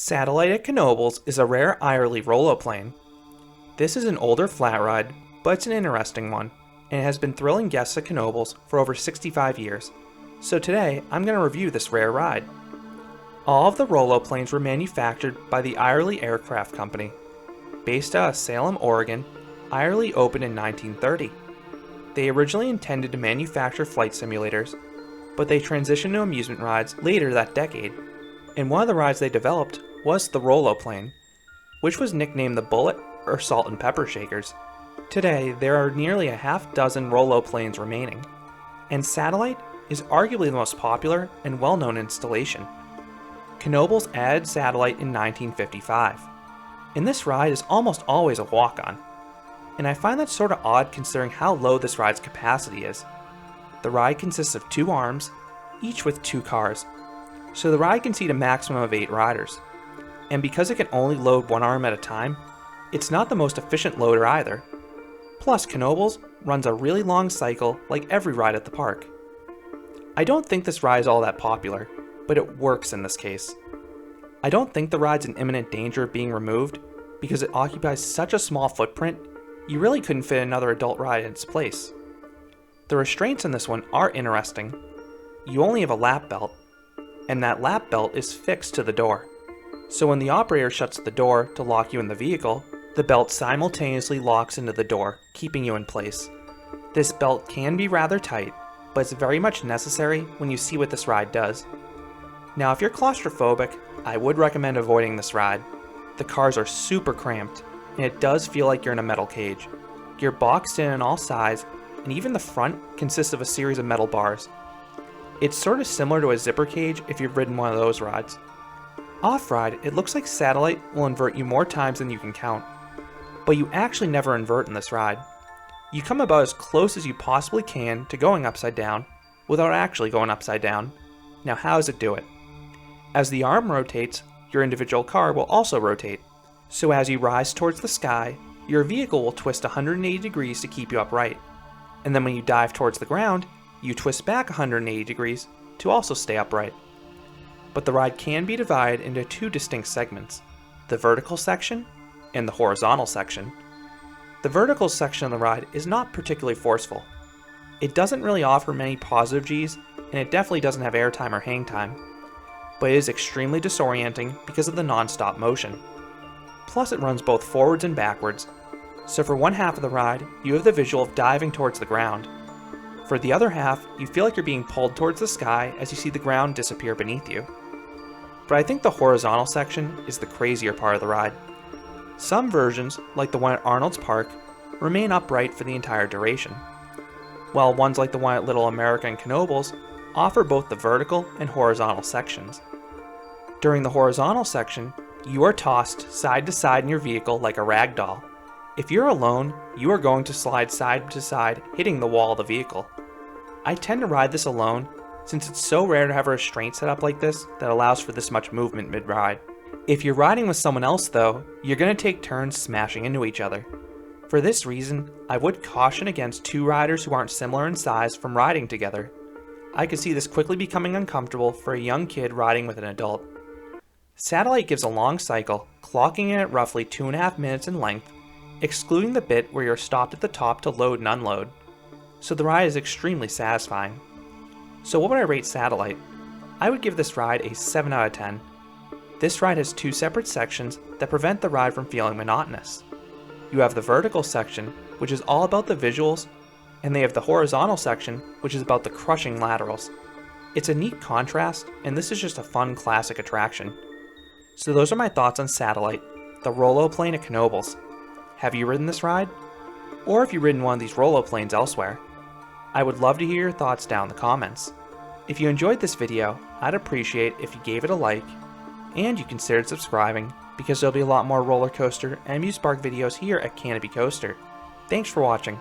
Satellite at Knoebels is a rare Eierly roloplane. This is an older flat ride, but it's an interesting one, and it has been thrilling guests at Knoebels for over 65 years. So today, I'm going to review this rare ride. All of the roloplanes were manufactured by the Eierly Aircraft Company. Based out of Salem, Oregon, Eierly opened in 1930. They originally intended to manufacture flight simulators, but they transitioned to amusement rides later that decade. And one of the rides they developed was the roloplane, which was nicknamed the Bullet or Salt and Pepper Shakers. Today, there are nearly a half dozen roloplanes remaining, and Satellite is arguably the most popular and well-known installation. Knoebels added Satellite in 1955, and this ride is almost always a walk-on. And I find that sort of odd considering how low this ride's capacity is. The ride consists of 2 arms, each with 2 cars, so the ride can seat a maximum of 8 riders. And because it can only load 1 arm at a time, it's not the most efficient loader either. Plus, Knoebels runs a really long cycle like every ride at the park. I don't think this ride is all that popular, but it works in this case. I don't think the ride's in imminent danger of being removed because it occupies such a small footprint, you really couldn't fit another adult ride in its place. The restraints in this one are interesting. You only have a lap belt, and that lap belt is fixed to the door. So when the operator shuts the door to lock you in the vehicle, the belt simultaneously locks into the door, keeping you in place. This belt can be rather tight, but it's very much necessary when you see what this ride does. Now if you're claustrophobic, I would recommend avoiding this ride. The cars are super cramped, and it does feel like you're in a metal cage. You're boxed in on all sides, and even the front consists of a series of metal bars. It's sort of similar to a zipper cage if you've ridden one of those rides. Off-ride, it looks like Satellite will invert you more times than you can count, but you actually never invert in this ride. You come about as close as you possibly can to going upside down without actually going upside down. Now how does it do it? As the arm rotates, your individual car will also rotate. So as you rise towards the sky, your vehicle will twist 180 degrees to keep you upright. And then when you dive towards the ground, you twist back 180 degrees to also stay upright. But the ride can be divided into 2 distinct segments, the vertical section and the horizontal section. The vertical section of the ride is not particularly forceful. It doesn't really offer many positive Gs, and it definitely doesn't have airtime or hang time. But it is extremely disorienting because of the non-stop motion. Plus it runs both forwards and backwards, so for one half of the ride, you have the visual of diving towards the ground. For the other half, you feel like you're being pulled towards the sky as you see the ground disappear beneath you. But I think the horizontal section is the crazier part of the ride. Some versions, like the one at Arnold's Park, remain upright for the entire duration, while ones like the one at Little America and Knoebels offer both the vertical and horizontal sections. During the horizontal section, you are tossed side to side in your vehicle like a rag doll. If you're alone, you are going to slide side to side, hitting the wall of the vehicle. I tend to ride this alone since it's so rare to have a restraint set up like this that allows for this much movement mid-ride. If you're riding with someone else though, you're going to take turns smashing into each other. For this reason, I would caution against 2 riders who aren't similar in size from riding together. I could see this quickly becoming uncomfortable for a young kid riding with an adult. Satellite gives a long cycle, clocking in at roughly 2.5 minutes in length, excluding the bit where you're stopped at the top to load and unload. So the ride is extremely satisfying. So what would I rate Satellite? I would give this ride a 7 out of 10. This ride has 2 separate sections that prevent the ride from feeling monotonous. You have the vertical section, which is all about the visuals, and they have the horizontal section, which is about the crushing laterals. It's a neat contrast, and this is just a fun classic attraction. So those are my thoughts on Satellite, the roloplane at Knoebels. Have you ridden this ride? Or have you ridden one of these roloplanes elsewhere? I would love to hear your thoughts down in the comments. If you enjoyed this video, I'd appreciate if you gave it a like, and you considered subscribing, because there'll be a lot more roller coaster and amusement park videos here at Canopy Coaster. Thanks for watching.